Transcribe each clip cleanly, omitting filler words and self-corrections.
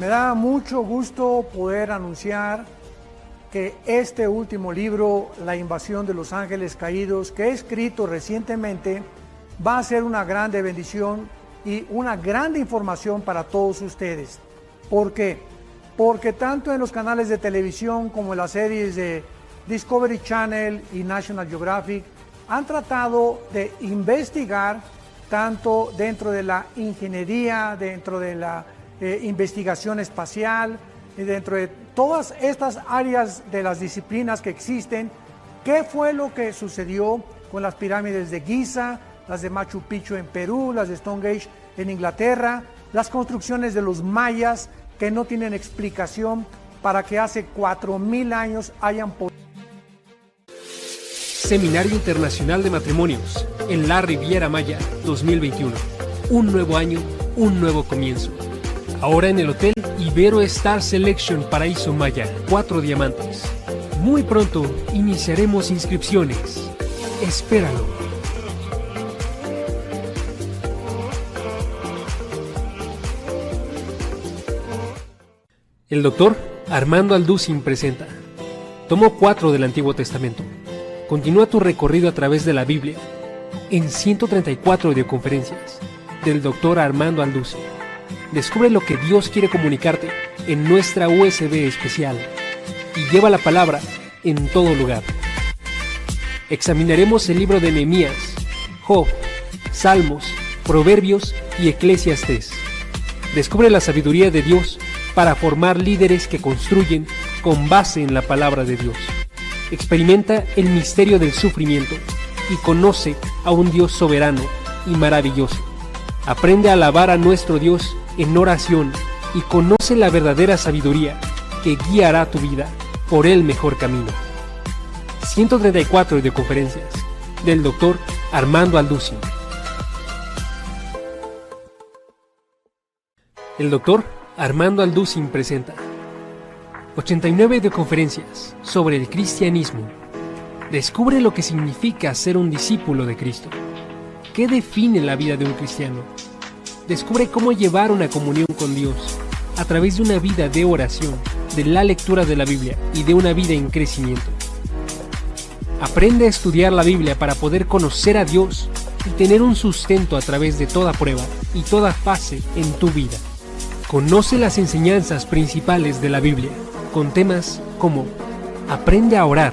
Me da mucho gusto poder anunciar que este último libro, La invasión de los ángeles caídos, que he escrito recientemente, va a ser una grande bendición y una grande información para todos ustedes. ¿Por qué? Porque tanto en los canales de televisión como en las series de Discovery Channel y National Geographic han tratado de investigar tanto dentro de la ingeniería, dentro de la investigación espacial, y dentro de todas estas áreas de las disciplinas que existen, qué fue lo que sucedió con las pirámides de Giza, las de Machu Picchu en Perú, las de Stonehenge en Inglaterra, las construcciones de los mayas que no tienen explicación para que hace 4,000 años hayan podido. Seminario Internacional de Matrimonios en la Riviera Maya 2021. Un nuevo año, un nuevo comienzo. Ahora en el Hotel Ibero Star Selection Paraíso Maya, 4 diamantes. Muy pronto iniciaremos inscripciones. Espéralo. El doctor Armando Alducin presenta Tomo 4 del Antiguo Testamento. Continúa tu recorrido a través de la Biblia en 134 videoconferencias del doctor Armando Alducin. Descubre lo que Dios quiere comunicarte en nuestra USB especial y lleva la palabra en todo lugar. Examinaremos el libro de Nehemías, Job, Salmos, Proverbios y Eclesiastés. Descubre la sabiduría de Dios para formar líderes que construyen con base en la palabra de Dios. Experimenta el misterio del sufrimiento y conoce a un Dios soberano y maravilloso. Aprende a alabar a nuestro Dios en oración y conoce la verdadera sabiduría que guiará tu vida por el mejor camino. 134 videoconferencias del Dr. Armando Alducin. El Dr. Armando Alducin presenta 89 videoconferencias sobre el cristianismo. Descubre lo que significa ser un discípulo de Cristo. ¿Qué define la vida de un cristiano? Descubre cómo llevar una comunión con Dios a través de una vida de oración, de la lectura de la Biblia y de una vida en crecimiento. Aprende a estudiar la Biblia para poder conocer a Dios y tener un sustento a través de toda prueba y toda fase en tu vida. Conoce las enseñanzas principales de la Biblia con temas como Aprende a orar,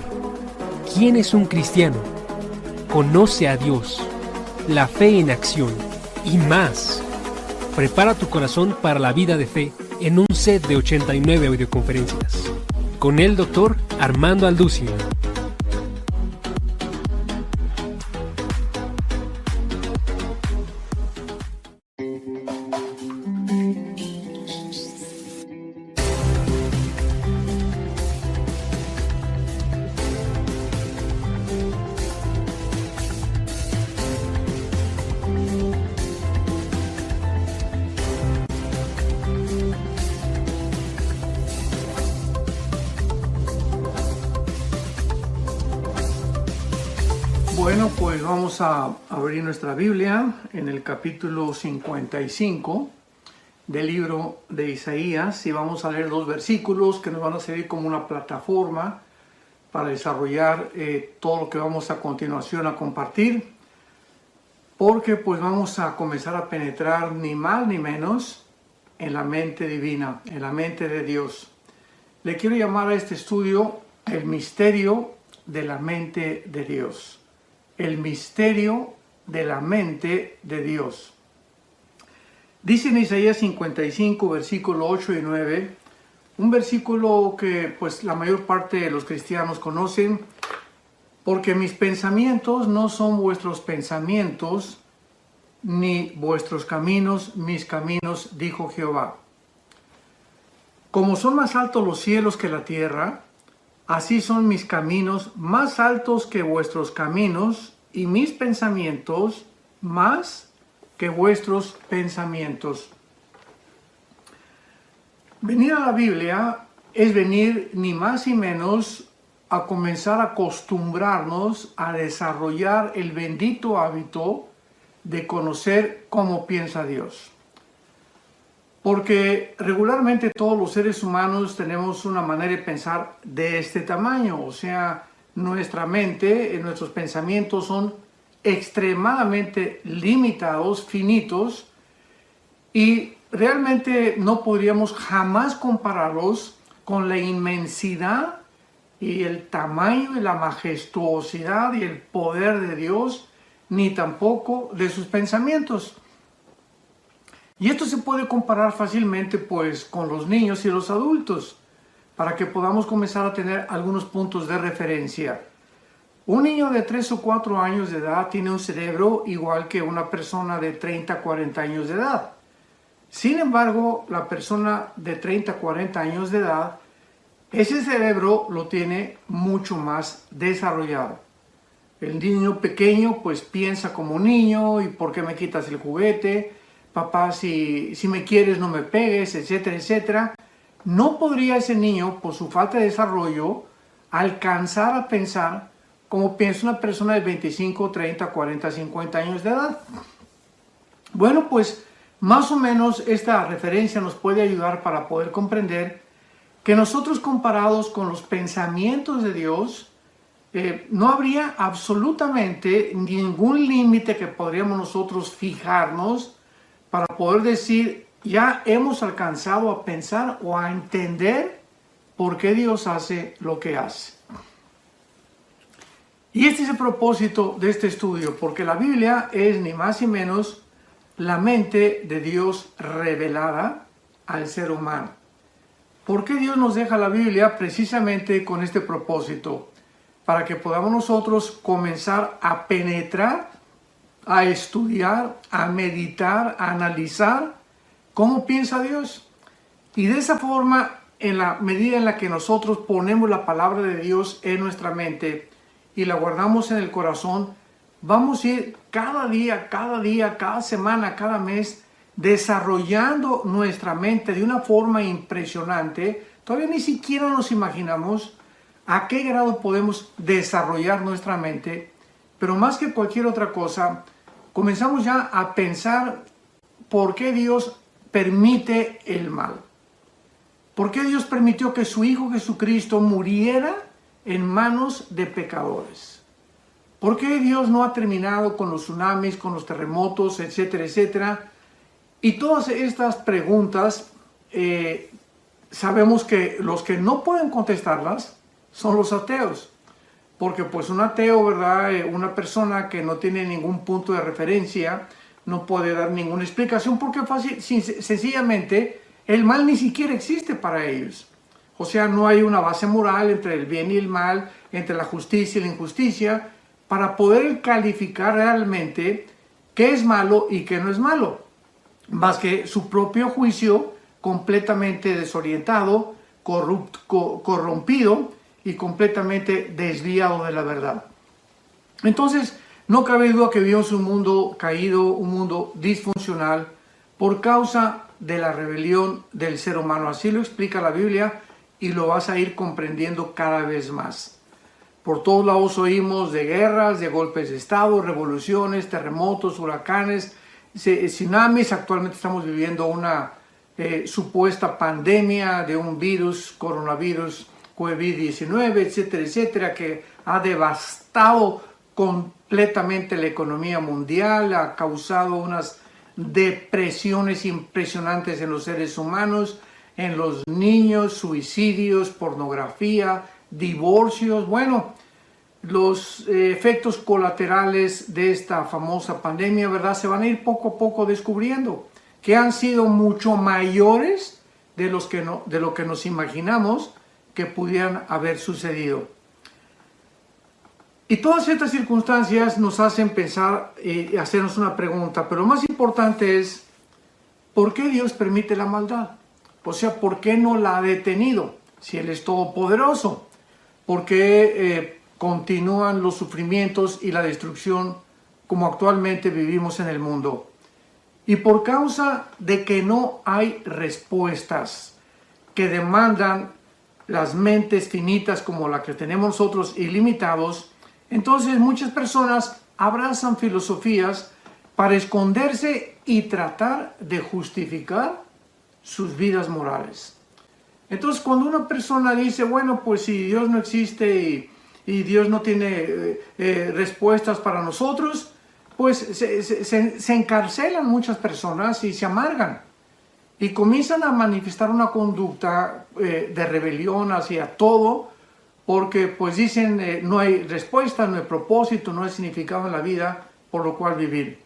¿quién es un cristiano? Conoce a Dios, la fe en acción y más. Prepara tu corazón para la vida de fe en un set de 89 videoconferencias con el Dr. Armando Alducin. Bueno, pues vamos a abrir nuestra Biblia en el capítulo 55 del libro de Isaías y vamos a leer 2 versículos que nos van a servir como una plataforma para desarrollar todo lo que vamos a continuación a compartir, porque pues vamos a comenzar a penetrar ni más ni menos en la mente divina, en la mente de Dios. Le quiero llamar a este estudio el misterio de la mente de Dios. El misterio de la mente de Dios. Dice en Isaías 55, versículo 8 y 9, un versículo que pues la mayor parte de los cristianos conocen, porque mis pensamientos no son vuestros pensamientos, ni vuestros caminos mis caminos, dijo Jehová. Como son más altos los cielos que la tierra, así son mis caminos más altos que vuestros caminos y mis pensamientos más que vuestros pensamientos. Venir a la Biblia es venir ni más ni menos a comenzar a acostumbrarnos a desarrollar el bendito hábito de conocer cómo piensa Dios. Porque regularmente todos los seres humanos tenemos una manera de pensar de este tamaño, o sea, nuestra mente, nuestros pensamientos son extremadamente limitados, finitos, y realmente no podríamos jamás compararlos con la inmensidad y el tamaño y la majestuosidad y el poder de Dios, ni tampoco de sus pensamientos. Y esto se puede comparar fácilmente pues con los niños y los adultos, para que podamos comenzar a tener algunos puntos de referencia. Un niño de 3 o 4 años de edad tiene un cerebro igual que una persona de 30 40 años de edad. Sin embargo, la persona de 30 40 años de edad, ese cerebro lo tiene mucho más desarrollado. El niño pequeño pues piensa como niño, ¿y por qué me quitas el juguete? Papá, si me quieres no me pegues, etcétera, etcétera. No podría ese niño, por su falta de desarrollo, alcanzar a pensar como piensa una persona de 25, 30, 40, 50 años de edad. Bueno, pues más o menos esta referencia nos puede ayudar para poder comprender que nosotros, comparados con los pensamientos de Dios, no habría absolutamente ningún límite que podríamos nosotros fijarnos para poder decir, ya hemos alcanzado a pensar o a entender por qué Dios hace lo que hace. Y este es el propósito de este estudio, porque la Biblia es ni más ni menos la mente de Dios revelada al ser humano. ¿Por qué Dios nos deja la Biblia? Precisamente con este propósito, para que podamos nosotros comenzar a penetrar, a estudiar, a meditar, a analizar cómo piensa Dios. Y de esa forma, en la medida en la que nosotros ponemos la palabra de Dios en nuestra mente y la guardamos en el corazón, vamos a ir cada día, cada semana, cada mes, desarrollando nuestra mente de una forma impresionante. Todavía ni siquiera nos imaginamos a qué grado podemos desarrollar nuestra mente, pero más que cualquier otra cosa, comenzamos ya a pensar por qué Dios permite el mal. ¿Por qué Dios permitió que su Hijo Jesucristo muriera en manos de pecadores? ¿Por qué Dios no ha terminado con los tsunamis, con los terremotos, etcétera, etcétera? Y todas estas preguntas, sabemos que los que no pueden contestarlas son los ateos. Porque pues un ateo, ¿verdad? Una persona que no tiene ningún punto de referencia, no puede dar ninguna explicación, porque sencillamente el mal ni siquiera existe para ellos. O sea, no hay una base moral entre el bien y el mal, entre la justicia y la injusticia, para poder calificar realmente qué es malo y qué no es malo. Más que su propio juicio completamente desorientado, corrompido y completamente desviado de la verdad. Entonces, no cabe duda que vivimos un mundo caído, un mundo disfuncional, por causa de la rebelión del ser humano. Así lo explica la Biblia y lo vas a ir comprendiendo cada vez más. Por todos lados oímos de guerras, de golpes de estado, revoluciones, terremotos, huracanes, tsunamis. Actualmente estamos viviendo una supuesta pandemia de un virus, coronavirus, COVID-19, etcétera, etcétera, que ha devastado completamente la economía mundial, ha causado unas depresiones impresionantes en los seres humanos, en los niños, suicidios, pornografía, divorcios. Bueno, los efectos colaterales de esta famosa pandemia, ¿verdad?, se van a ir poco a poco descubriendo, que han sido mucho mayores de lo que nos imaginamos que pudieran haber sucedido. Y todas estas circunstancias nos hacen pensar y hacernos una pregunta, pero lo más importante es, ¿por qué Dios permite la maldad? O sea, ¿por qué no la ha detenido si Él es todopoderoso? ¿Por qué continúan los sufrimientos y la destrucción como actualmente vivimos en el mundo? Y por causa de que no hay respuestas que demandan las mentes finitas como la que tenemos nosotros, ilimitados, entonces muchas personas abrazan filosofías para esconderse y tratar de justificar sus vidas morales. Entonces, cuando una persona dice, bueno, pues si Dios no existe y Dios no tiene respuestas para nosotros, pues se encarcelan muchas personas y se amargan y comienzan a manifestar una conducta de rebelión hacia todo, porque pues dicen no hay respuesta, no hay propósito, no hay significado en la vida por lo cual vivir.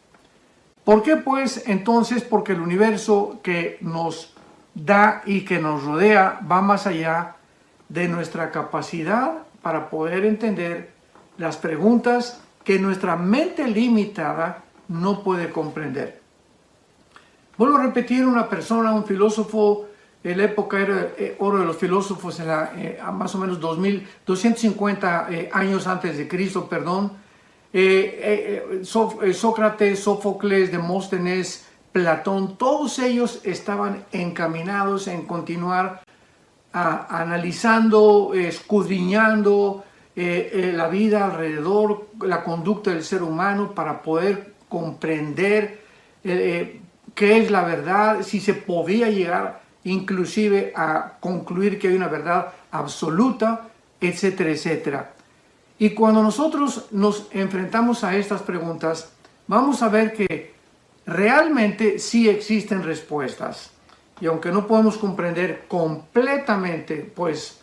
¿Por qué pues entonces? Porque el universo que nos da y que nos rodea va más allá de nuestra capacidad para poder entender las preguntas que nuestra mente limitada no puede comprender. Vuelvo a repetir, una persona, un filósofo, en la época era oro de los filósofos, más o menos 250 años antes de Cristo, perdón. Sócrates, Sófocles, Demóstenes, Platón, todos ellos estaban encaminados en continuar analizando, escudriñando la vida alrededor, la conducta del ser humano para poder comprender qué es la verdad, si se podía llegar inclusive a concluir que hay una verdad absoluta, etcétera, etcétera. Y cuando nosotros nos enfrentamos a estas preguntas, vamos a ver que realmente sí existen respuestas. Y aunque no podemos comprender completamente, pues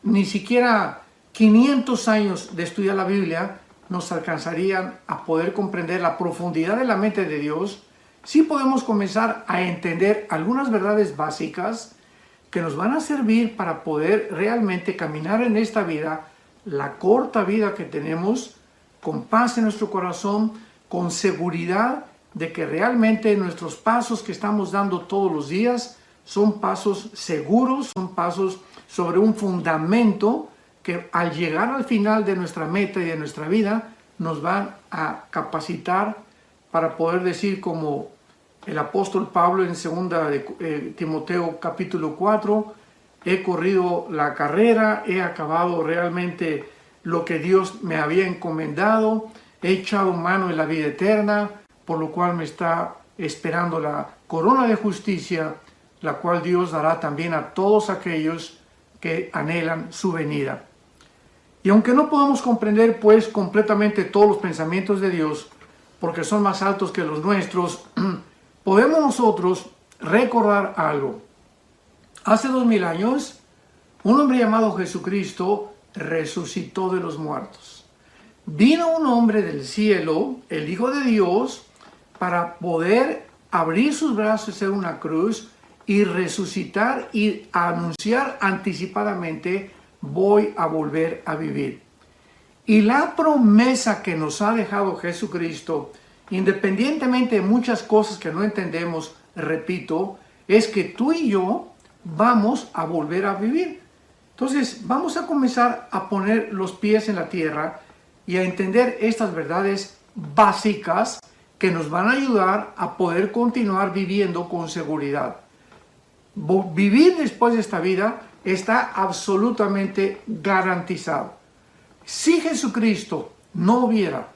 ni siquiera 500 años de estudiar la Biblia nos alcanzarían a poder comprender la profundidad de la mente de Dios, sí podemos comenzar a entender algunas verdades básicas que nos van a servir para poder realmente caminar en esta vida, la corta vida que tenemos, con paz en nuestro corazón, con seguridad de que realmente nuestros pasos que estamos dando todos los días son pasos seguros, son pasos sobre un fundamento que al llegar al final de nuestra meta y de nuestra vida nos van a capacitar para poder decir como el apóstol Pablo en 2 de Timoteo capítulo 4, he corrido la carrera, he acabado realmente lo que Dios me había encomendado, he echado mano en la vida eterna, por lo cual me está esperando la corona de justicia, la cual Dios dará también a todos aquellos que anhelan su venida. Y aunque no podamos comprender pues completamente todos los pensamientos de Dios, porque son más altos que los nuestros, podemos nosotros recordar algo. Hace 2000 años, un hombre llamado Jesucristo resucitó de los muertos. Vino un hombre del cielo, el Hijo de Dios, para poder abrir sus brazos en una cruz y resucitar y anunciar anticipadamente, voy a volver a vivir. Y la promesa que nos ha dejado Jesucristo, independientemente de muchas cosas que no entendemos, repito, es que tú y yo vamos a volver a vivir. Entonces, vamos a comenzar a poner los pies en la tierra y a entender estas verdades básicas que nos van a ayudar a poder continuar viviendo con seguridad. Vivir después de esta vida está absolutamente garantizado. Si Jesucristo no hubiera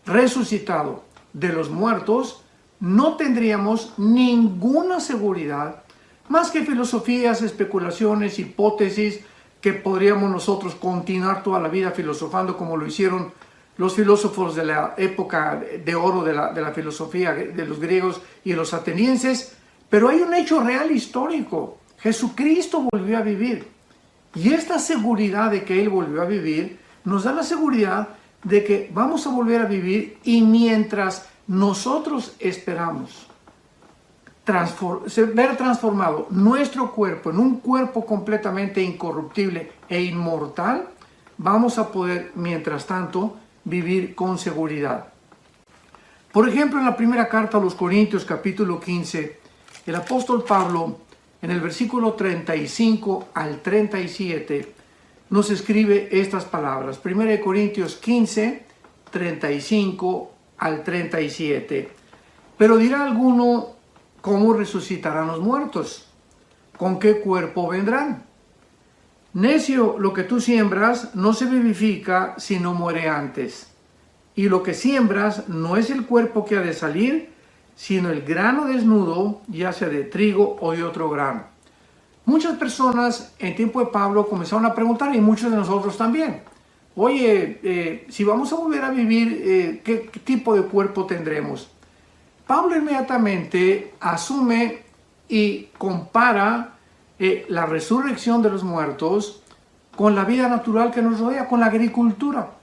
resucitado de los muertos, no tendríamos ninguna seguridad, más que filosofías, especulaciones, hipótesis, que podríamos nosotros continuar toda la vida filosofando como lo hicieron los filósofos de la época de oro de la filosofía de los griegos y los atenienses. Pero hay un hecho real histórico. Jesucristo volvió a vivir. Y esta seguridad de que Él volvió a vivir nos da la seguridad de que vamos a volver a vivir, y mientras nosotros esperamos ver transformado nuestro cuerpo en un cuerpo completamente incorruptible e inmortal, vamos a poder, mientras tanto, vivir con seguridad. Por ejemplo, en la primera carta a los Corintios, capítulo 15, el apóstol Pablo, en el versículo 35 al 37, nos escribe estas palabras. 1 Corintios 15, 35 al 37. Pero dirá alguno, ¿cómo resucitarán los muertos? ¿Con qué cuerpo vendrán? Necio, lo que tú siembras no se vivifica si no muere antes. Y lo que siembras no es el cuerpo que ha de salir, sino el grano desnudo, ya sea de trigo o de otro grano. Muchas personas en tiempo de Pablo comenzaron a preguntar, y muchos de nosotros también, oye, si vamos a volver a vivir, ¿qué tipo de cuerpo tendremos? Pablo inmediatamente asume y compara la resurrección de los muertos con la vida natural que nos rodea, con la agricultura.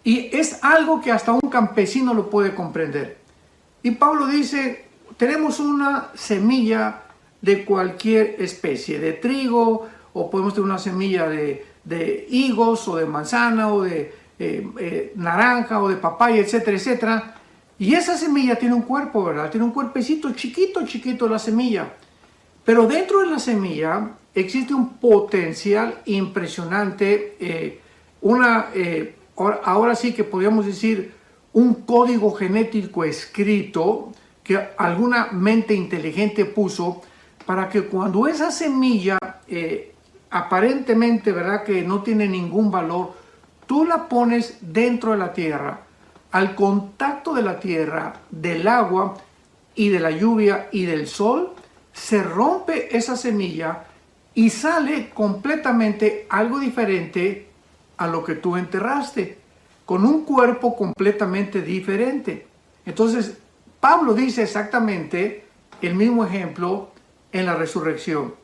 Y es algo que hasta un campesino lo puede comprender. Y Pablo dice, tenemos una semilla de cualquier especie, de trigo, o podemos tener una semilla de higos, o de manzana, o de naranja, o de papaya, etcétera, etcétera. Y esa semilla tiene un cuerpo, ¿verdad? Tiene un cuerpecito chiquito, chiquito la semilla. Pero dentro de la semilla existe un potencial impresionante, ahora sí que podríamos decir un código genético escrito que alguna mente inteligente puso para que cuando esa semilla aparentemente, ¿verdad?, que no tiene ningún valor, tú la pones dentro de la tierra, al contacto de la tierra, del agua y de la lluvia y del sol, se rompe esa semilla y sale completamente algo diferente a lo que tú enterraste, con un cuerpo completamente diferente. Entonces, Pablo dice exactamente el mismo ejemplo en la resurrección.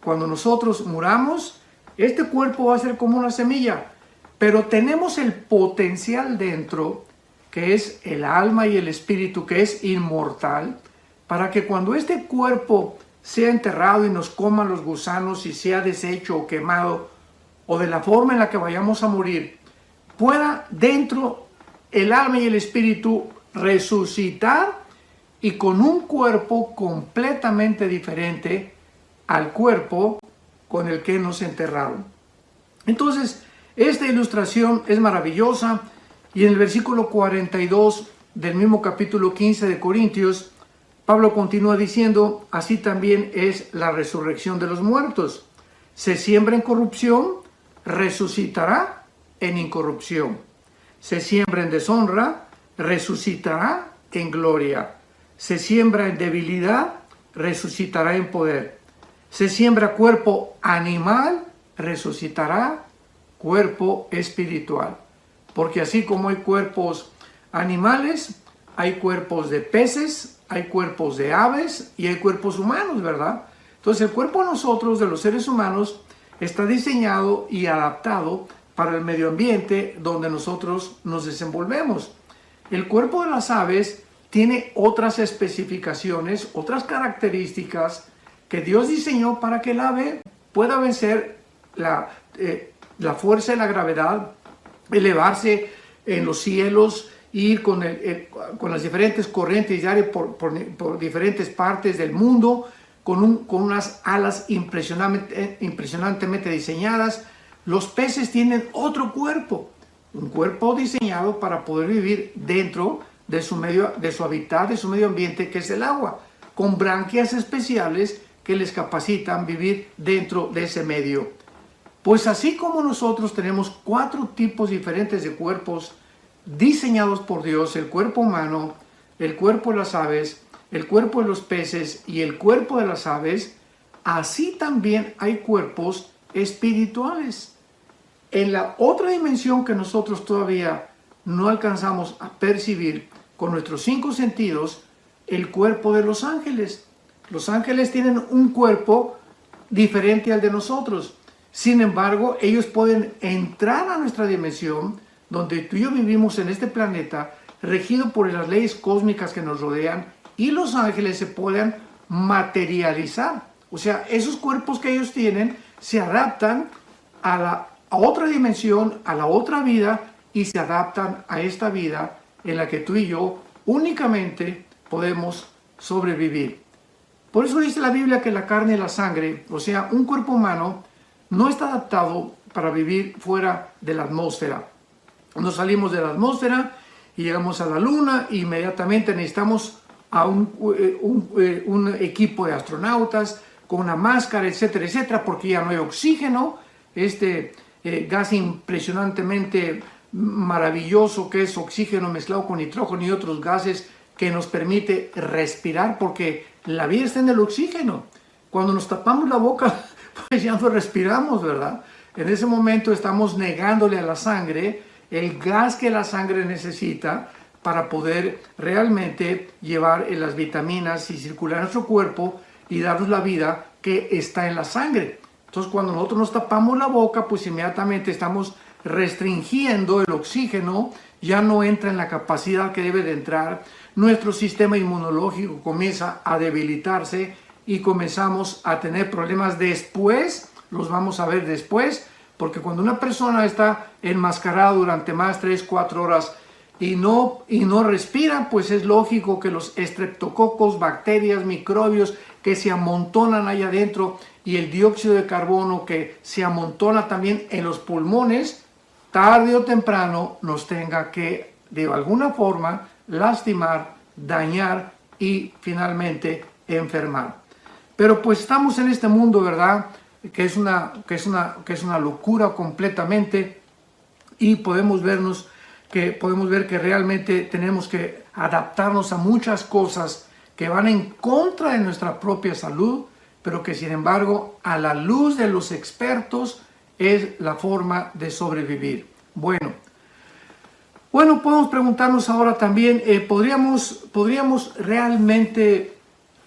Cuando nosotros muramos, este cuerpo va a ser como una semilla, pero tenemos el potencial dentro, que es el alma y el espíritu, que es inmortal, para que cuando este cuerpo sea enterrado y nos coman los gusanos y sea deshecho o quemado, o de la forma en la que vayamos a morir, pueda dentro el alma y el espíritu resucitar y con un cuerpo completamente diferente al cuerpo con el que nos enterraron. Entonces, esta ilustración es maravillosa, y en el versículo 42 del mismo capítulo 15 de Corintios, Pablo continúa diciendo, así también es la resurrección de los muertos. Se siembra en corrupción, resucitará en incorrupción. Se siembra en deshonra, resucitará en gloria. Se siembra en debilidad, resucitará en poder. Se siembra cuerpo animal, resucitará cuerpo espiritual. Porque así como hay cuerpos animales, hay cuerpos de peces, hay cuerpos de aves y hay cuerpos humanos, ¿verdad? Entonces el cuerpo de nosotros, de los seres humanos, está diseñado y adaptado para el medio ambiente donde nosotros nos desenvolvemos. El cuerpo de las aves tiene otras especificaciones, otras características que Dios diseñó para que el ave pueda vencer la fuerza de la gravedad, elevarse en los cielos, ir con las diferentes corrientes de aire por diferentes partes del mundo, con unas alas impresionantemente diseñadas. Los peces tienen otro cuerpo, un cuerpo diseñado para poder vivir dentro de su hábitat, de su medio ambiente, que es el agua, con branquias especiales que les capacitan vivir dentro de ese medio. Pues así como nosotros tenemos 4 tipos diferentes de cuerpos diseñados por Dios, el cuerpo humano, el cuerpo de las aves, el cuerpo de los peces y el cuerpo de las aves, así también hay cuerpos espirituales. En la otra dimensión que nosotros todavía no alcanzamos a percibir con nuestros 5 sentidos, el cuerpo de los ángeles. Los ángeles tienen un cuerpo diferente al de nosotros. Sin embargo, ellos pueden entrar a nuestra dimensión, donde tú y yo vivimos en este planeta, regido por las leyes cósmicas que nos rodean, y los ángeles se pueden materializar. O sea, esos cuerpos que ellos tienen se adaptan a otra dimensión, a la otra vida, y se adaptan a esta vida en la que tú y yo únicamente podemos sobrevivir. Por eso dice la Biblia que la carne y la sangre, o sea, un cuerpo humano, no está adaptado para vivir fuera de la atmósfera. Nos salimos de la atmósfera y llegamos a la luna, e inmediatamente necesitamos a un equipo de astronautas con una máscara, etcétera, etcétera, porque ya no hay oxígeno, gas impresionantemente maravilloso que es oxígeno mezclado con nitrógeno y otros gases que nos permite respirar, porque la vida está en el oxígeno. Cuando nos tapamos la boca, pues ya no respiramos, ¿verdad? En ese momento estamos negándole a la sangre el gas que la sangre necesita para poder realmente llevar las vitaminas y circular en nuestro cuerpo y darnos la vida que está en la sangre. Entonces, cuando nosotros nos tapamos la boca, pues inmediatamente estamos restringiendo el oxígeno, ya no entra en la capacidad que debe de entrar, nuestro sistema inmunológico comienza a debilitarse y comenzamos a tener problemas después, los vamos a ver después, porque cuando una persona está enmascarada durante más 3-4 horas y no respira, pues es lógico que los estreptococos, bacterias, microbios que se amontonan allá adentro y el dióxido de carbono que se amontona también en los pulmones, tarde o temprano nos tenga que de alguna forma lastimar, dañar y finalmente enfermar. Pero pues estamos en este mundo, ¿verdad? Que es una locura completamente, y podemos ver que realmente tenemos que adaptarnos a muchas cosas que van en contra de nuestra propia salud, pero que sin embargo a la luz de los expertos es la forma de sobrevivir. Bueno, podemos preguntarnos ahora también, ¿podríamos realmente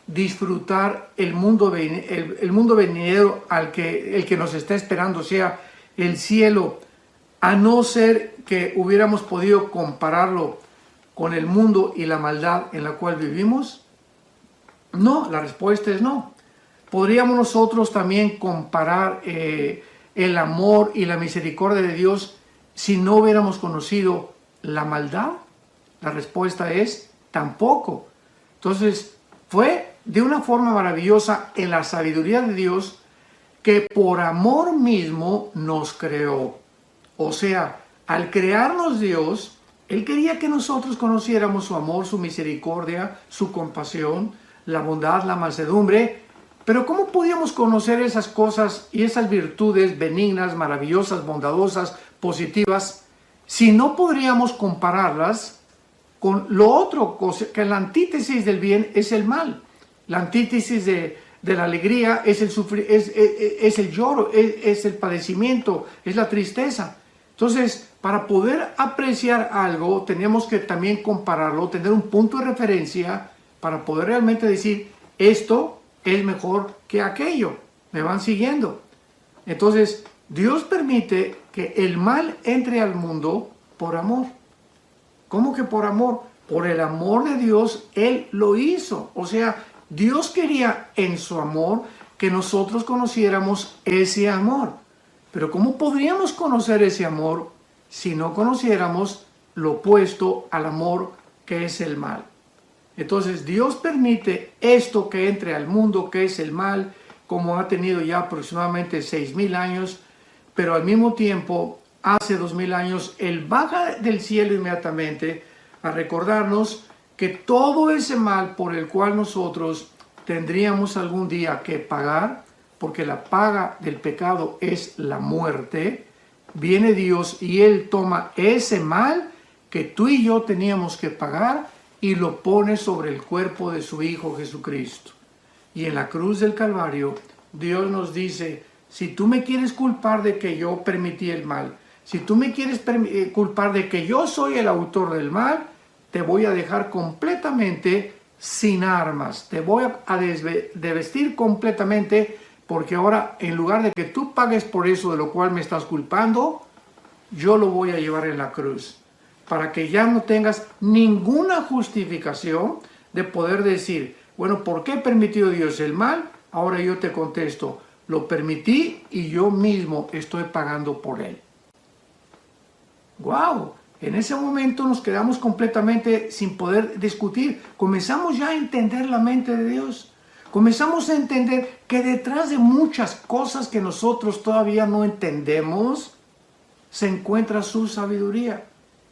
disfrutar el mundo venidero el que nos está esperando, o sea, el cielo, a no ser que hubiéramos podido compararlo con el mundo y la maldad en la cual vivimos? No, la respuesta es no. ¿Podríamos nosotros también comparar el amor y la misericordia de Dios si no hubiéramos conocido la maldad? La respuesta es tampoco. Entonces, fue de una forma maravillosa en la sabiduría de Dios que por amor mismo nos creó. O sea, al crearnos Dios, Él quería que nosotros conociéramos su amor, su misericordia, su compasión, la bondad, la mansedumbre. Pero ¿cómo podíamos conocer esas cosas y esas virtudes benignas, maravillosas, bondadosas, positivas, si no podríamos compararlas con lo otro, que la antítesis del bien es el mal? La antítesis de la alegría es el lloro, es el padecimiento, es la tristeza. Entonces, para poder apreciar algo, tenemos que también compararlo, tener un punto de referencia para poder realmente decir, esto es mejor que aquello. ¿Me van siguiendo? Entonces, Dios permite que el mal entre al mundo por amor. ¿Cómo que por amor? Por el amor de Dios, Él lo hizo. O sea, Dios quería en su amor que nosotros conociéramos ese amor. Pero ¿cómo podríamos conocer ese amor si no conociéramos lo opuesto al amor que es el mal? Entonces Dios permite esto que entre al mundo, que es el mal, como ha tenido ya aproximadamente 6,000 años, pero al mismo tiempo, hace 2,000 años, Él baja del cielo inmediatamente a recordarnos que todo ese mal por el cual nosotros tendríamos algún día que pagar, porque la paga del pecado es la muerte, viene Dios y Él toma ese mal que tú y yo teníamos que pagar y lo pone sobre el cuerpo de su Hijo Jesucristo. Y en la cruz del Calvario, Dios nos dice, si tú me quieres culpar de que yo permití el mal, si tú me quieres culpar de que yo soy el autor del mal, te voy a dejar completamente sin armas, te voy a desvestir completamente, porque ahora en lugar de que tú pagues por eso de lo cual me estás culpando, yo lo voy a llevar en la cruz, para que ya no tengas ninguna justificación de poder decir, bueno, ¿por qué permitió Dios el mal? Ahora yo te contesto, lo permití y yo mismo estoy pagando por él. ¡Wow! En ese momento nos quedamos completamente sin poder discutir. Comenzamos ya a entender la mente de Dios. Comenzamos a entender que detrás de muchas cosas que nosotros todavía no entendemos, se encuentra su sabiduría.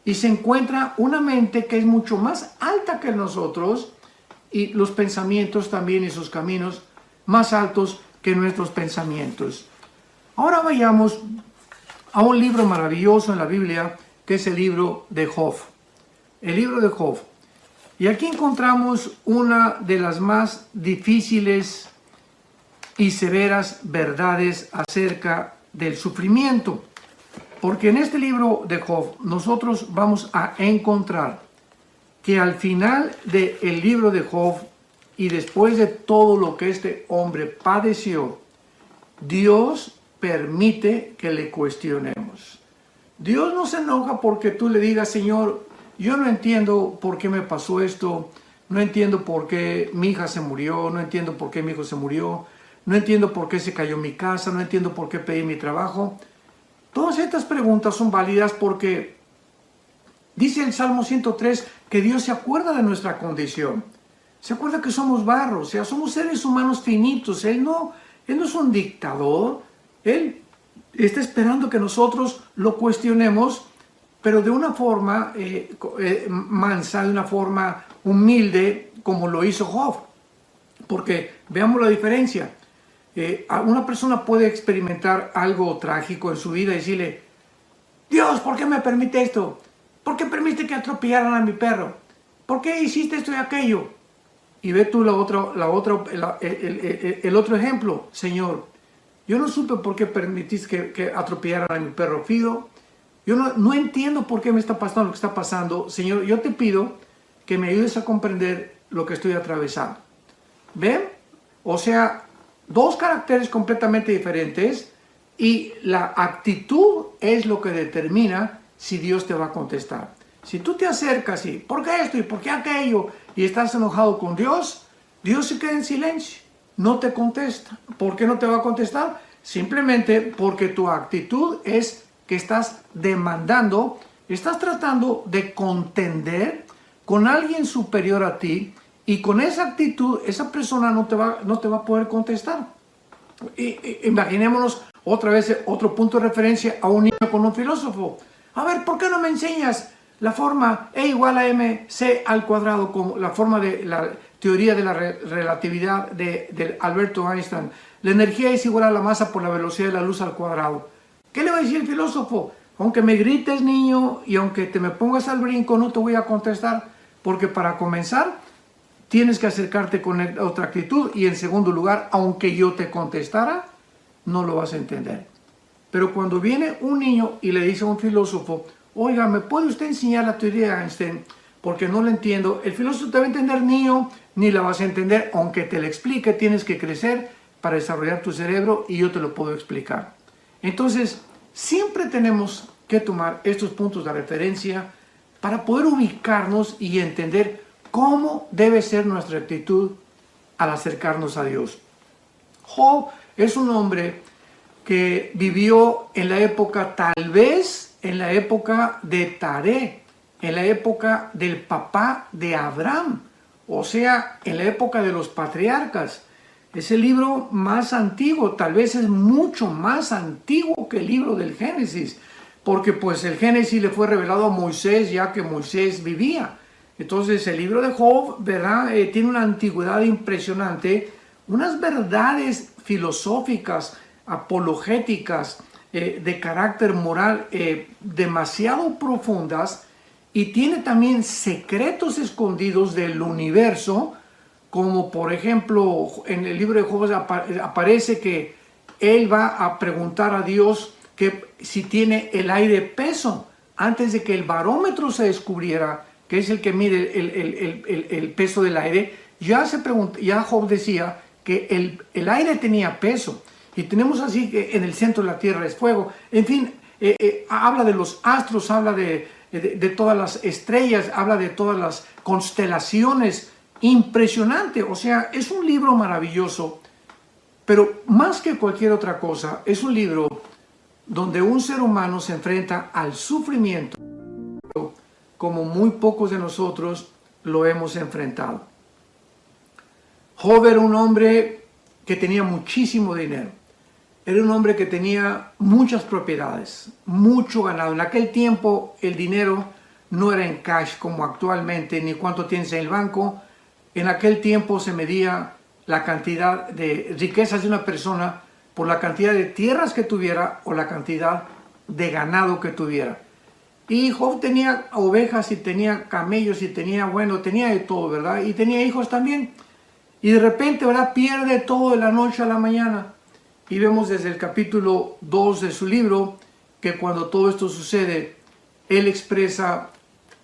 Y se encuentra una mente que es mucho más alta que nosotros, y los pensamientos también y sus caminos más altos que nuestros pensamientos. Ahora vayamos a un libro maravilloso en la Biblia, que es el libro de Job. El libro de Job. Y aquí encontramos una de las más difíciles y severas verdades acerca del sufrimiento. Porque en este libro de Job nosotros vamos a encontrar que al final del libro de Job y después de todo lo que este hombre padeció, Dios permite que le cuestionemos. Dios no se enoja porque tú le digas, Señor, yo no entiendo por qué me pasó esto, no entiendo por qué mi hija se murió, no entiendo por qué mi hijo se murió, no entiendo por qué se cayó mi casa, no entiendo por qué pedí mi trabajo. Todas estas preguntas son válidas porque dice el Salmo 103 que Dios se acuerda de nuestra condición. Se acuerda que somos barro, o sea, somos seres humanos finitos. Él no es un dictador. Él está esperando que nosotros lo cuestionemos, pero de una forma mansa, de una forma humilde, como lo hizo Job. Porque veamos la diferencia. Una persona puede experimentar algo trágico en su vida y decirle, Dios, ¿por qué me permite esto? ¿Por qué permite que atropellaran a mi perro? ¿Por qué hiciste esto y aquello? Y ve tú el otro ejemplo. Señor, yo no supe por qué permitiste que atropellaran a mi perro Fido. Yo no entiendo por qué me está pasando lo que está pasando. Señor, yo te pido que me ayudes a comprender lo que estoy atravesando. ¿Ven? O sea, dos caracteres completamente diferentes y la actitud es lo que determina si Dios te va a contestar. Si tú te acercas y, ¿por qué esto y por qué aquello? Y estás enojado con Dios, Dios se queda en silencio, no te contesta. ¿Por qué no te va a contestar? Simplemente porque tu actitud es que estás demandando, estás tratando de contender con alguien superior a ti y con esa actitud, esa persona no te va a poder contestar. Imaginémonos otra vez otro punto de referencia a un niño con un filósofo. A ver, ¿por qué no me enseñas la forma E igual a mc al cuadrado, como la forma de la teoría de la relatividad de Alberto Einstein? La energía es igual a la masa por la velocidad de la luz al cuadrado. ¿Qué le va a decir el filósofo? Aunque me grites, niño, y aunque te me pongas al brinco, no te voy a contestar, porque para comenzar tienes que acercarte con otra actitud, y en segundo lugar, aunque yo te contestara, no lo vas a entender. Pero cuando viene un niño y le dice a un filósofo, oiga, ¿me puede usted enseñar la teoría de Einstein? Porque no la entiendo. El filósofo te va a entender, niño, ni la vas a entender. Aunque te la explique, tienes que crecer para desarrollar tu cerebro y yo te lo puedo explicar. Entonces, siempre tenemos que tomar estos puntos de referencia para poder ubicarnos y entender cómo debe ser nuestra actitud al acercarnos a Dios. Job es un hombre que vivió en la época, tal vez, en la época de Taré, en la época del papá de Abraham, o sea, en la época de los patriarcas. Es el libro más antiguo, tal vez es mucho más antiguo que el libro del Génesis, porque pues el Génesis le fue revelado a Moisés ya que Moisés vivía. Entonces el libro de Job, ¿verdad? Tiene una antigüedad impresionante, unas verdades filosóficas, apologéticas, de carácter moral demasiado profundas, y tiene también secretos escondidos del universo, como por ejemplo en el libro de Job aparece que él va a preguntar a Dios que si tiene el aire peso, antes de que el barómetro se descubriera, que es el que mide el peso del aire. Ya Job decía que el aire tenía peso. Y tenemos así que en el centro de la tierra es fuego. En fin, habla de los astros, habla de todas las estrellas, habla de todas las constelaciones. Impresionante. O sea, es un libro maravilloso. Pero más que cualquier otra cosa, es un libro donde un ser humano se enfrenta al sufrimiento como muy pocos de nosotros lo hemos enfrentado. Job era un hombre que tenía muchísimo dinero. Era un hombre que tenía muchas propiedades, mucho ganado. En aquel tiempo el dinero no era en cash como actualmente, ni cuánto tienes en el banco. En aquel tiempo se medía la cantidad de riquezas de una persona por la cantidad de tierras que tuviera o la cantidad de ganado que tuviera. Y Job tenía ovejas y tenía camellos y tenía de todo, ¿verdad? Y tenía hijos también. Y de repente, ¿verdad? Pierde todo de la noche a la mañana. Y vemos desde el capítulo 2 de su libro que cuando todo esto sucede, él expresa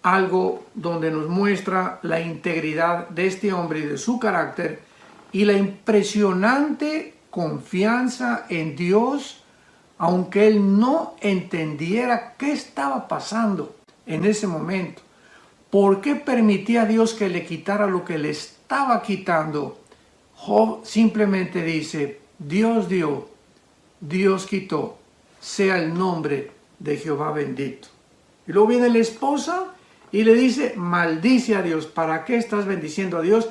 algo donde nos muestra la integridad de este hombre y de su carácter y la impresionante confianza en Dios, aunque él no entendiera qué estaba pasando en ese momento. ¿Por qué permitía a Dios que le quitara lo que le estaba quitando? Job simplemente dice, Dios dio, Dios quitó, sea el nombre de Jehová bendito. Y luego viene la esposa y le dice, maldice a Dios. ¿Para qué estás bendiciendo a Dios?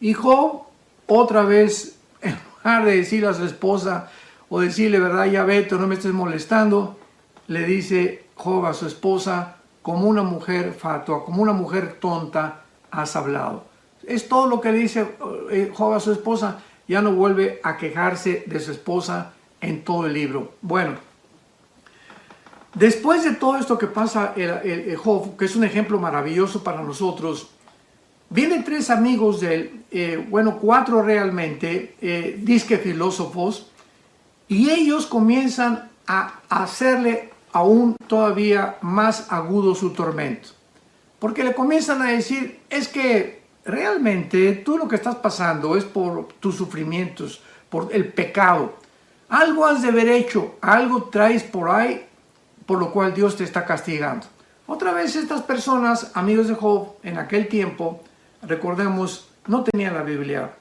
Y Job, otra vez, en lugar de decirle a su esposa o decirle, verdad, ya vete, no me estés molestando, le dice Job a su esposa, como una mujer fatua, como una mujer tonta has hablado. Es todo lo que le dice Job a su esposa. Ya no vuelve a quejarse de su esposa en todo el libro. Bueno, después de todo esto que pasa el Job, que es un ejemplo maravilloso para nosotros, vienen tres amigos de él, cuatro realmente, disque filósofos, y ellos comienzan a hacerle aún todavía más agudo su tormento. Porque le comienzan a decir, es que realmente tú lo que estás pasando es por tus sufrimientos, por el pecado. Algo has de haber hecho, algo traes por ahí, por lo cual Dios te está castigando. Otra vez estas personas, amigos de Job, en aquel tiempo, recordemos, no tenían la Biblia.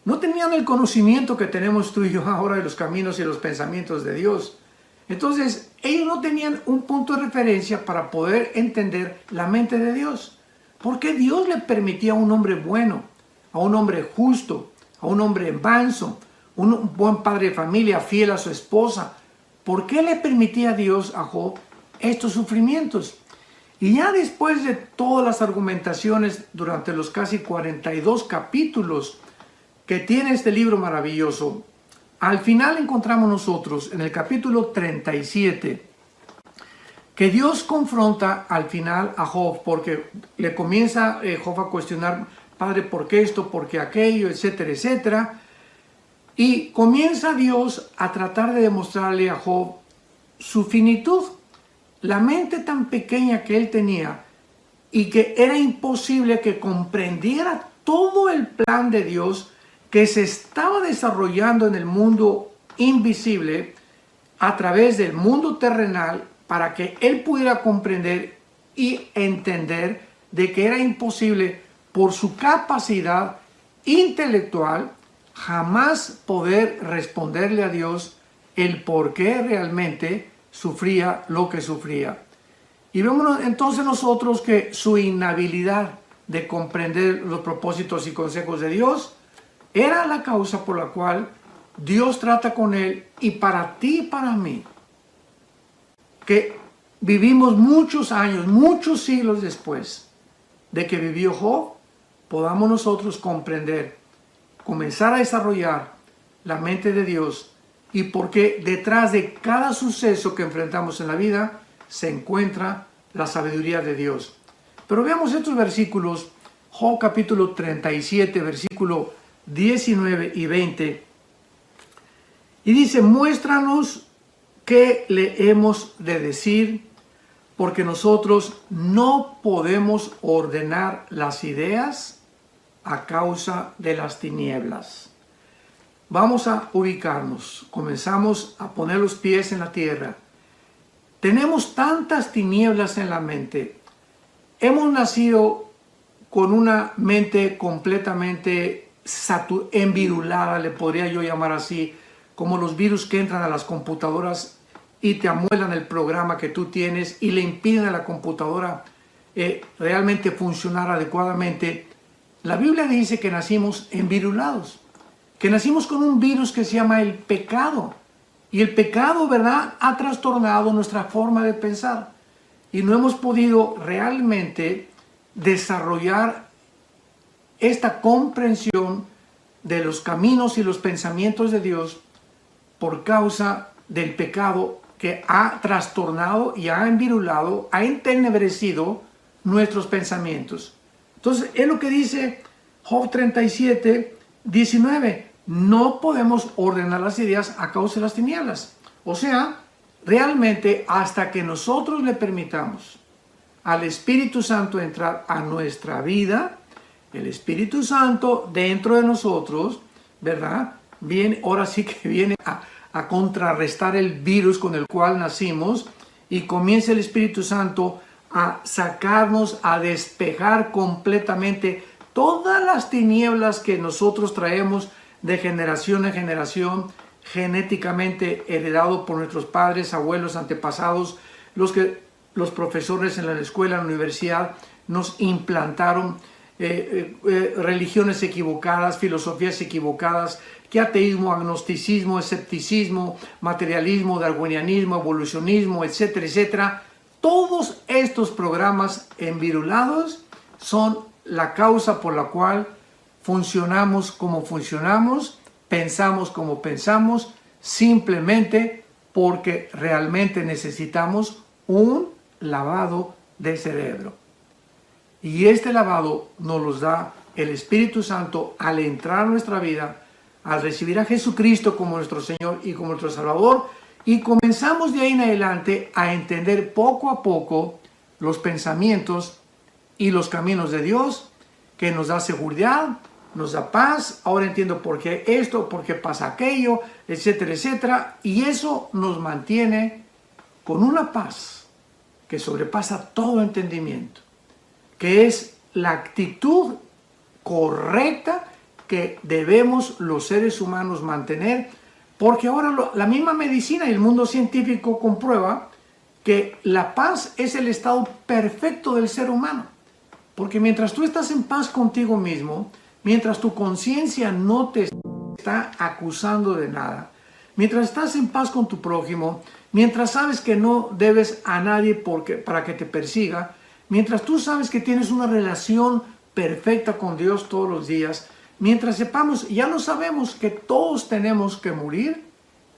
No tenían el conocimiento que tenemos tú y yo ahora de los caminos y los pensamientos de Dios. Entonces, ellos no tenían un punto de referencia para poder entender la mente de Dios. ¿Por qué Dios le permitía a un hombre bueno, a un hombre justo, a un hombre manso, un buen padre de familia, fiel a su esposa? ¿Por qué le permitía a Dios a Job estos sufrimientos? Y ya después de todas las argumentaciones durante los casi 42 capítulos que tiene este libro maravilloso, al final encontramos nosotros en el capítulo 37 que Dios confronta al final a Job, porque le comienza Job a cuestionar, Padre, ¿por qué esto? ¿Por qué aquello? Etcétera, etcétera. Y comienza Dios a tratar de demostrarle a Job su finitud, la mente tan pequeña que él tenía y que era imposible que comprendiera todo el plan de Dios que se estaba desarrollando en el mundo invisible a través del mundo terrenal, para que él pudiera comprender y entender de que era imposible por su capacidad intelectual jamás poder responderle a Dios el por qué realmente sufría lo que sufría. Y vemos entonces nosotros que su inhabilidad de comprender los propósitos y consejos de Dios era la causa por la cual Dios trata con él, y para ti y para mí, que vivimos muchos años, muchos siglos después de que vivió Job, podamos nosotros comprender, comenzar a desarrollar la mente de Dios, y porque detrás de cada suceso que enfrentamos en la vida se encuentra la sabiduría de Dios. Pero veamos estos versículos, Job capítulo 37, versículo 19 y 20, y dice, muéstranos qué le hemos de decir, porque nosotros no podemos ordenar las ideas a causa de las tinieblas. Vamos a ubicarnos, comenzamos a poner los pies en la tierra. Tenemos tantas tinieblas en la mente. Hemos nacido con una mente completamente envirulada, le podría yo llamar así, como los virus que entran a las computadoras y te amuelan el programa que tú tienes y le impiden a la computadora realmente funcionar adecuadamente. La Biblia dice que nacimos envirulados, que nacimos con un virus que se llama el pecado. Y el pecado, ¿verdad?, ha trastornado nuestra forma de pensar. Y no hemos podido realmente desarrollar esta comprensión de los caminos y los pensamientos de Dios por causa del pecado que ha trastornado y ha envirulado, ha entenebrecido nuestros pensamientos. Entonces, es lo que dice Job 37, 19. No podemos ordenar las ideas a causa de las tinieblas. O sea, realmente hasta que nosotros le permitamos al Espíritu Santo entrar a nuestra vida, el Espíritu Santo dentro de nosotros, ¿verdad? Viene, ahora sí que viene a contrarrestar el virus con el cual nacimos, y comienza el Espíritu Santo a sacarnos, a despejar completamente todas las tinieblas que nosotros traemos de generación en generación, genéticamente heredado por nuestros padres, abuelos, antepasados, los profesores en la escuela, en la universidad, nos implantaron religiones equivocadas, filosofías equivocadas, que ateísmo, agnosticismo, escepticismo, materialismo, darwinianismo, evolucionismo, etcétera, etcétera. Todos estos programas envirulados son la causa por la cual funcionamos como funcionamos, pensamos como pensamos, simplemente porque realmente necesitamos un lavado de cerebro. Y este lavado nos lo da el Espíritu Santo al entrar a nuestra vida, al recibir a Jesucristo como nuestro Señor y como nuestro Salvador, y comenzamos de ahí en adelante a entender poco a poco los pensamientos y los caminos de Dios, que nos da seguridad, nos da paz. Ahora entiendo por qué esto, por qué pasa aquello, etcétera, etcétera. Y eso nos mantiene con una paz que sobrepasa todo entendimiento, que es la actitud correcta que debemos los seres humanos mantener, porque ahora la misma medicina y el mundo científico comprueba que la paz es el estado perfecto del ser humano. Porque mientras tú estás en paz contigo mismo, mientras tu conciencia no te está acusando de nada, mientras estás en paz con tu prójimo, mientras sabes que no debes a nadie para que te persiga, mientras tú sabes que tienes una relación perfecta con Dios todos los días, mientras sepamos, ya lo sabemos, que todos tenemos que morir,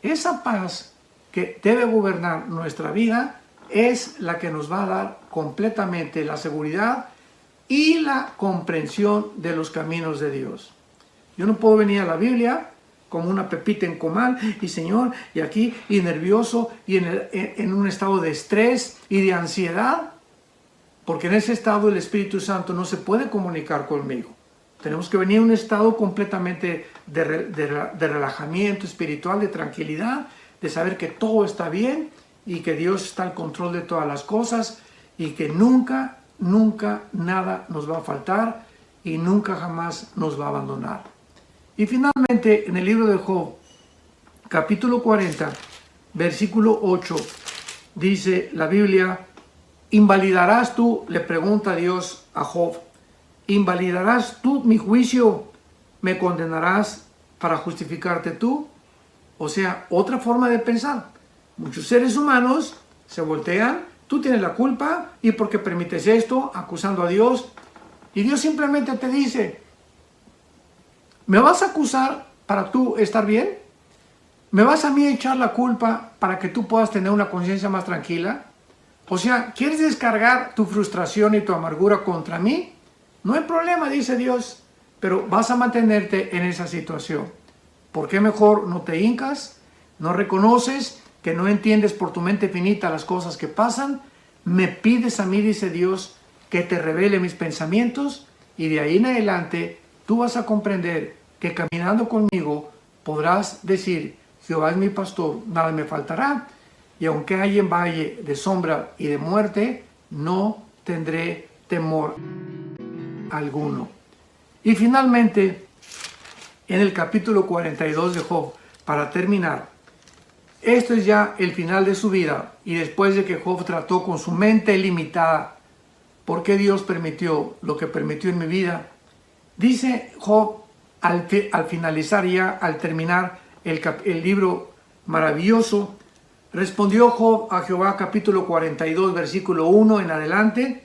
esa paz que debe gobernar nuestra vida es la que nos va a dar completamente la seguridad y la comprensión de los caminos de Dios. Yo no puedo venir a la Biblia como una pepita en comal y Señor, y aquí, y nervioso, y en un estado de estrés y de ansiedad, porque en ese estado el Espíritu Santo no se puede comunicar conmigo. Tenemos que venir a un estado completamente de relajamiento espiritual, de tranquilidad, de saber que todo está bien y que Dios está al control de todas las cosas y que nunca nada nos va a faltar y nunca jamás nos va a abandonar. Y finalmente, en el libro de Job, capítulo 40, versículo 8, dice la Biblia: ¿invalidarás tú, le pregunta Dios a Job, invalidarás tú mi juicio, me condenarás para justificarte tú? O sea, otra forma de pensar. Muchos seres humanos se voltean: tú tienes la culpa y porque permites esto, acusando a Dios. Y Dios simplemente te dice: ¿me vas a acusar para tú estar bien? ¿Me vas a mí a echar la culpa para que tú puedas tener una conciencia más tranquila? O sea, ¿quieres descargar tu frustración y tu amargura contra mí? No hay problema, dice Dios, pero vas a mantenerte en esa situación. ¿Por qué mejor no te hincas? ¿No reconoces que no entiendes por tu mente finita las cosas que pasan? Me pides a mí, dice Dios, que te revele mis pensamientos, y de ahí en adelante tú vas a comprender que caminando conmigo podrás decir: Jehová es mi pastor, nada me faltará, y aunque haya en valle de sombra y de muerte, no tendré temor alguno. Y finalmente, en el capítulo 42 de Job, para terminar, esto es ya el final de su vida, y después de que Job trató con su mente limitada, ¿por qué Dios permitió lo que permitió en mi vida? Dice Job, al finalizar ya, al terminar el libro maravilloso, respondió Job a Jehová, capítulo 42, versículo 1 en adelante.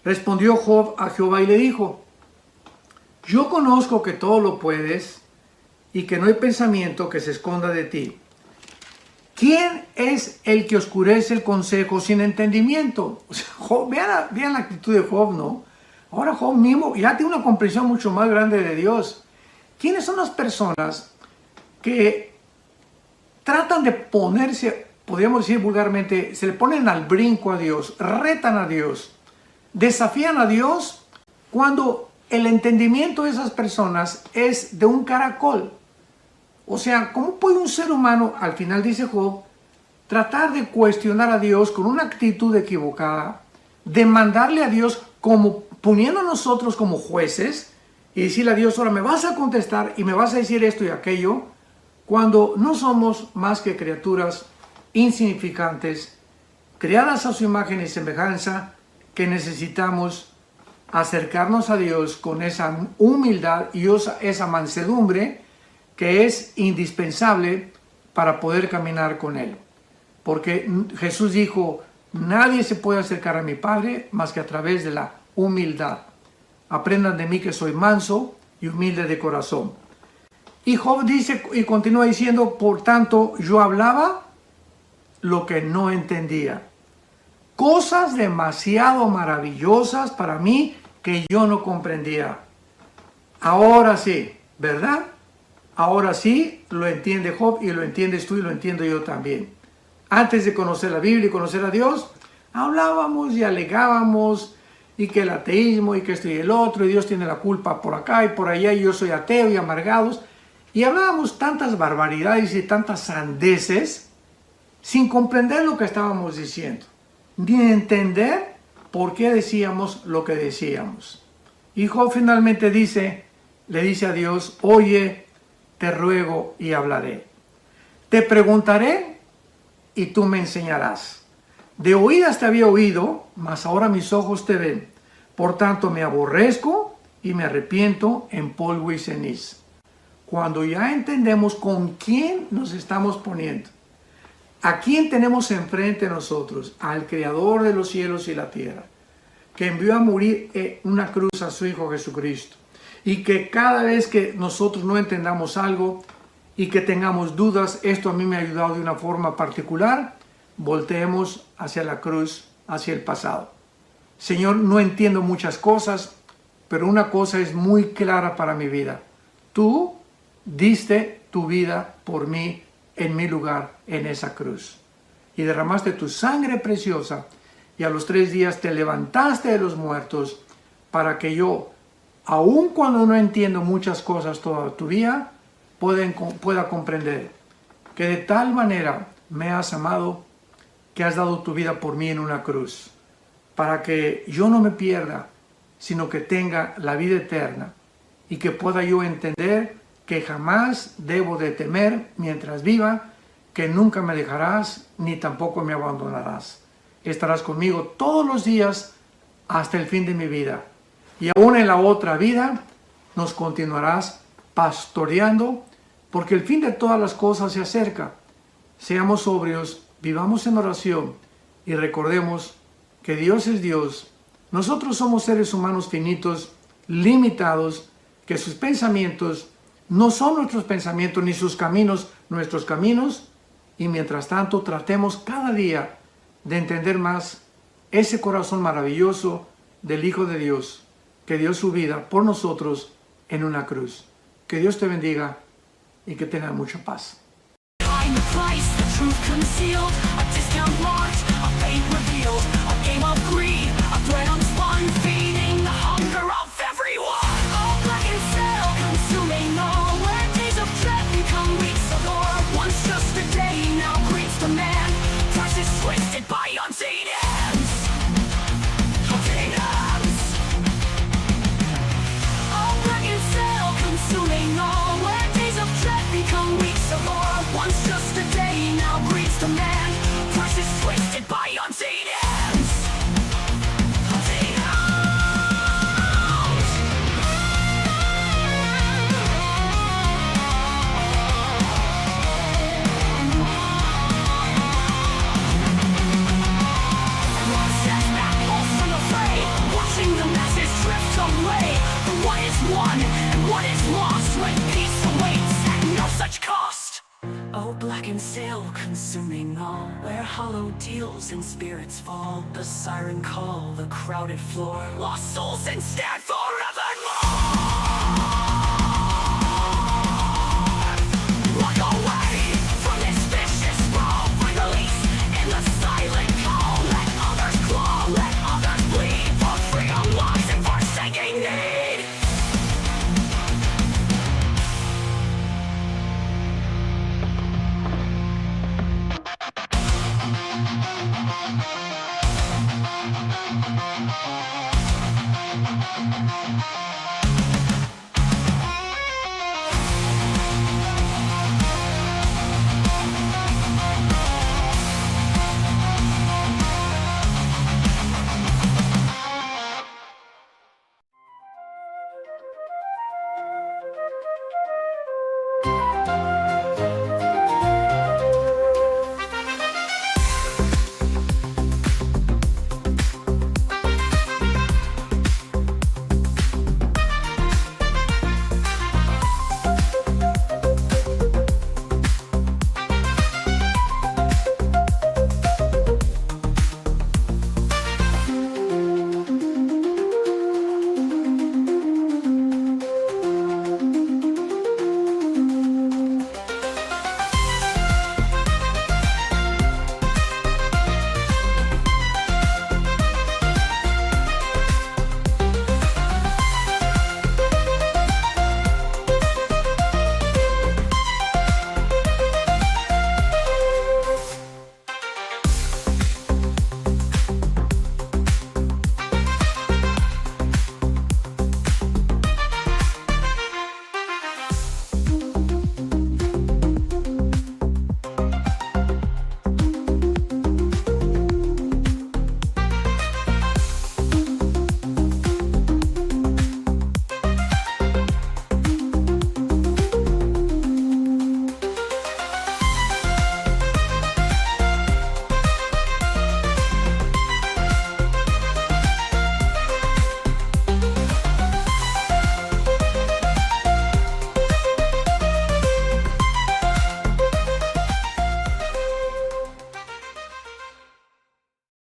Respondió Job a Jehová y le dijo: yo conozco que todo lo puedes y que no hay pensamiento que se esconda de ti. ¿quién es el que oscurece el consejo sin entendimiento? O sea, Job, vean la actitud de Job, ¿no? Ahora Job mismo ya tiene una comprensión mucho más grande de Dios. ¿Quiénes son las personas que tratan de ponerse, podríamos decir vulgarmente, se le ponen al brinco a Dios, retan a Dios, desafían a Dios cuando el entendimiento de esas personas es de un caracol? O sea, ¿cómo puede un ser humano, al final dice Job, tratar de cuestionar a Dios con una actitud equivocada, demandarle a Dios como poniendo a nosotros como jueces y decirle a Dios, ahora me vas a contestar y me vas a decir esto y aquello, cuando no somos más que criaturas insignificantes, creadas a su imagen y semejanza, que necesitamos acercarnos a Dios con esa humildad y esa mansedumbre que es indispensable para poder caminar con Él. Porque Jesús dijo, nadie se puede acercar a mi Padre más que a través de la humildad. Aprendan de mí que soy manso y humilde de corazón. Y Job dice y continúa diciendo, por tanto, yo hablaba lo que no entendía. Cosas demasiado maravillosas para mí que yo no comprendía. Ahora sí, ¿verdad? Ahora sí lo entiende Job y lo entiendes tú y lo entiendo yo también. Antes de conocer la Biblia y conocer a Dios, hablábamos y alegábamos y que el ateísmo y que esto y el otro, y Dios tiene la culpa por acá y por allá, y yo soy ateo y amargados. Y hablábamos tantas barbaridades y tantas sandeces sin comprender lo que estábamos diciendo, ni entender por qué decíamos lo que decíamos. Y Job finalmente le dice a Dios, oye, te ruego y hablaré. Te preguntaré y tú me enseñarás. De oídas te había oído, mas ahora mis ojos te ven. Por tanto me aborrezco y me arrepiento en polvo y ceniza. Cuando ya entendemos con quién nos estamos poniendo, a quién tenemos enfrente de nosotros, al Creador de los cielos y la tierra, que envió a morir en una cruz a su Hijo Jesucristo, y que cada vez que nosotros no entendamos algo y que tengamos dudas, esto a mí me ha ayudado de una forma particular, volteemos hacia la cruz, hacia el pasado. Señor, no entiendo muchas cosas, pero una cosa es muy clara para mi vida. Tú diste tu vida por mí en mi lugar en esa cruz. Y derramaste tu sangre preciosa y a los 3 días te levantaste de los muertos para que yo, aun cuando no entiendo muchas cosas todavía, pueda comprender que de tal manera me has amado que has dado tu vida por mí en una cruz, para que yo no me pierda, sino que tenga la vida eterna y que pueda yo entender que jamás debo de temer mientras viva, que nunca me dejarás ni tampoco me abandonarás. Estarás conmigo todos los días hasta el fin de mi vida. Y aún en la otra vida nos continuarás pastoreando, porque el fin de todas las cosas se acerca. Seamos sobrios, vivamos en oración y recordemos que Dios es Dios. Nosotros somos seres humanos finitos, limitados, que sus pensamientos no son nuestros pensamientos, ni sus caminos nuestros caminos. Y mientras tanto tratemos cada día de entender más ese corazón maravilloso del Hijo de Dios, que dio su vida por nosotros en una cruz. Que Dios te bendiga y que tengas mucha paz. Black and silver. hell consuming all, where hollow deals and spirits fall. The siren call, the crowded floor, lost souls instead fall.